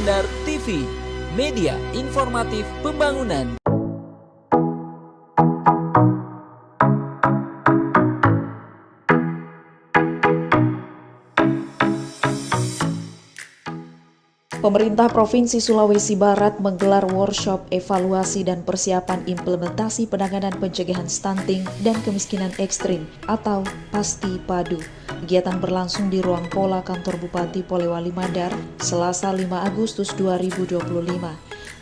Mandar TV, media informatif pembangunan. Pemerintah Provinsi Sulawesi Barat menggelar workshop evaluasi dan persiapan implementasi penanganan pencegahan stunting dan kemiskinan ekstrim atau PASTI PADU. Kegiatan berlangsung di ruang pola kantor Bupati Polewali Mandar, Selasa 5 Agustus 2025.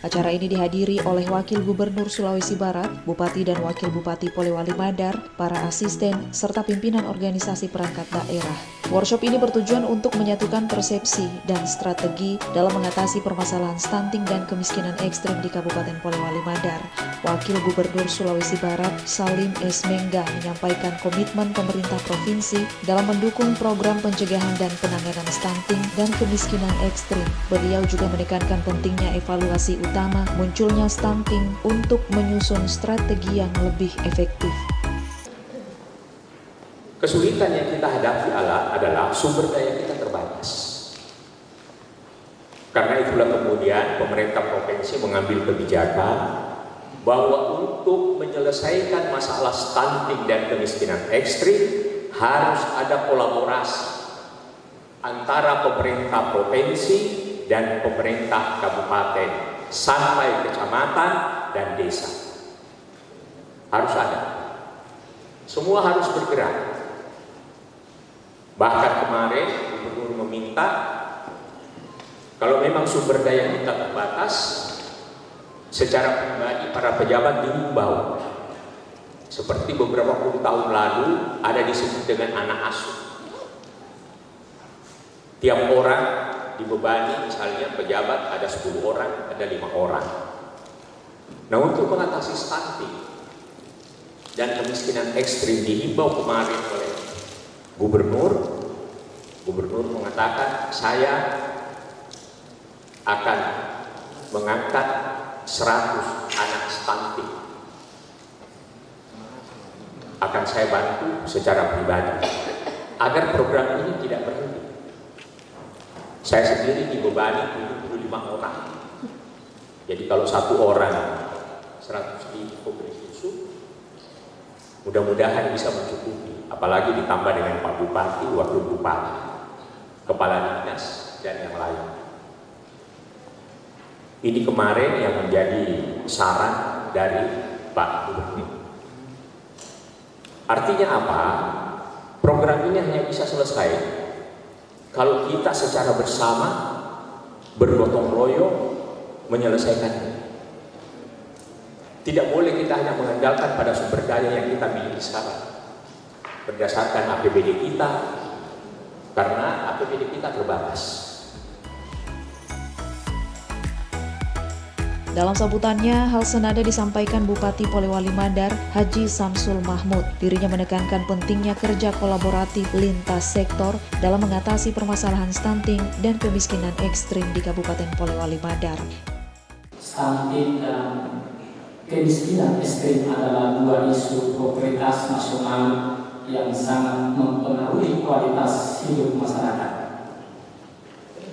Acara ini dihadiri oleh Wakil Gubernur Sulawesi Barat, Bupati dan Wakil Bupati Polewali Mandar, para asisten, serta pimpinan organisasi perangkat daerah. Workshop ini bertujuan untuk menyatukan persepsi dan strategi dalam mengatasi permasalahan stunting dan kemiskinan ekstrim di Kabupaten Polewali Mandar. Wakil Gubernur Sulawesi Barat, Salim S. Mengga, menyampaikan komitmen pemerintah provinsi dalam mendukung program pencegahan dan penanganan stunting dan kemiskinan ekstrim. Beliau juga menekankan pentingnya evaluasi utama munculnya stunting untuk menyusun strategi yang lebih efektif. Kesulitan yang kita hadapi adalah sumber daya kita terbatas. Karena itulah kemudian pemerintah provinsi mengambil kebijakan bahwa untuk menyelesaikan masalah stunting dan kemiskinan ekstrim harus ada kolaborasi antara pemerintah provinsi dan pemerintah kabupaten sampai kecamatan dan desa. Harus ada. Semua harus bergerak. Bahkan kemarin Gubernur meminta kalau memang sumber daya kita terbatas, secara pribadi para pejabat diimbau seperti beberapa puluh tahun lalu ada disebut dengan anak asuh. Tiap orang dibebani, misalnya pejabat ada 10 orang, ada 5 orang. Nah, untuk mengatasi stunting dan kemiskinan ekstrim dihimbau kemarin oleh Gubernur mengatakan saya akan mengangkat 100 anak stunting. Akan saya bantu secara pribadi agar program ini tidak berhenti. Saya sendiri dibebani 75 orang. Jadi kalau 1 orang 100 ribu pemberi susu, mudah-mudahan bisa mencukupi. Apalagi ditambah dengan Pak Bupati, Wakil Bupati, Kepala Dinas, dan yang lain. Ini kemarin yang menjadi saran dari Pak Gubernur. Artinya apa? Program ini hanya bisa selesai kalau kita secara bersama bergotong royong menyelesaikannya. Tidak boleh kita hanya mengandalkan pada sumber daya yang kita miliki sekarang berdasarkan APBD kita, karena APBD kita terbatas. Dalam sambutannya, hal senada disampaikan Bupati Polewali Mandar, Haji Samsul Mahmud. Dirinya menekankan pentingnya kerja kolaboratif lintas sektor dalam mengatasi permasalahan stunting dan kemiskinan ekstrim di Kabupaten Polewali Mandar. Stunting dan kemiskinan ekstrim adalah 2 isu prioritas nasional yang sangat mempengaruhi kualitas hidup masyarakat,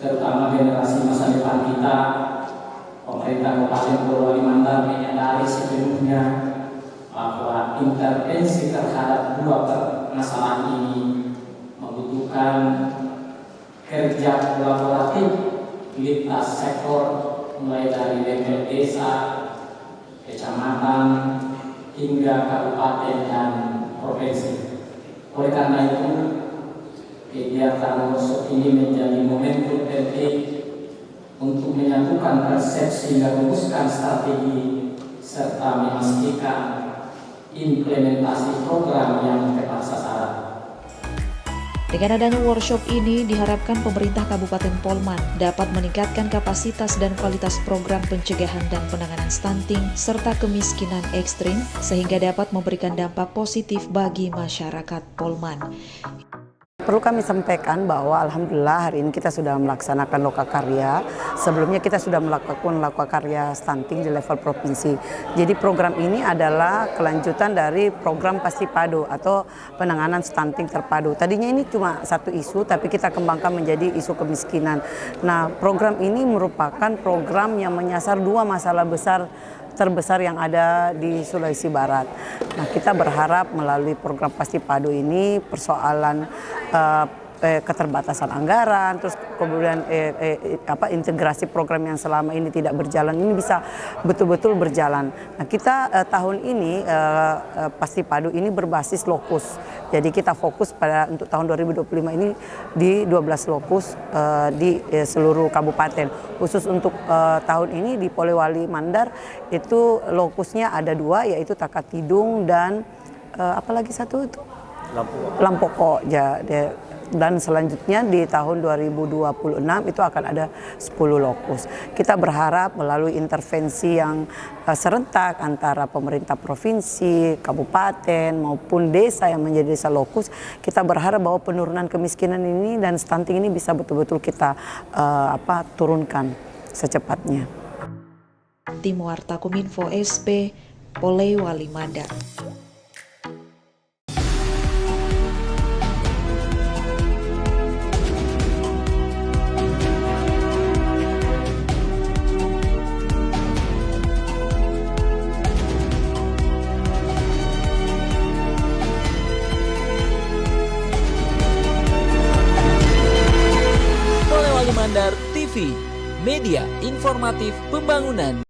terutama generasi masa depan kita. Pemerintah Kabupaten Polewali Mandar menyadari sepenuhnya bahwa intervensi terhadap 2 permasalahan ini membutuhkan kerja kolaboratif lintas sektor, mulai dari level desa, kecamatan, hingga kabupaten dan provinsi. Oleh karena itu, kegiatan workshop ini menjadi momentum penting untuk menyatukan persepsi dan merumuskan strategi serta memastikan implementasi program yang tepat sasaran. Dengan adanya workshop ini, diharapkan pemerintah Kabupaten Polman dapat meningkatkan kapasitas dan kualitas program pencegahan dan penanganan stunting serta kemiskinan ekstrim sehingga dapat memberikan dampak positif bagi masyarakat Polman. perlu kami sampaikan bahwa alhamdulillah hari ini kita sudah melaksanakan lokakarya. Sebelumnya kita sudah melakukan lokakarya stunting di level provinsi. Jadi program ini adalah kelanjutan dari program Pasti Padu atau penanganan stunting terpadu. Tadinya ini cuma satu isu, tapi kita kembangkan menjadi isu kemiskinan. Nah, program ini merupakan program yang menyasar dua masalah terbesar yang ada di Sulawesi Barat. Nah, kita berharap melalui program Pasti Padu ini persoalan keterbatasan anggaran, terus kemudian integrasi program yang selama ini tidak berjalan ini bisa betul-betul berjalan. Nah, kita tahun ini Pasti Padu ini berbasis lokus. Jadi kita fokus pada untuk tahun 2025 ini di 12 lokus di seluruh kabupaten. Khusus untuk tahun ini di Polewali Mandar itu lokusnya ada 2, yaitu Takatidung dan apalagi satu itu Lampoko. Dan selanjutnya di tahun 2026 itu akan ada 10 lokus. Kita berharap melalui intervensi yang serentak antara pemerintah provinsi, kabupaten maupun desa yang menjadi desa lokus, kita berharap bahwa penurunan kemiskinan ini dan stunting ini bisa betul-betul kita turunkan secepatnya. Tim Warta Kominfo SP, Polewali Mandar. Polewali Mandar TV, media informatif pembangunan.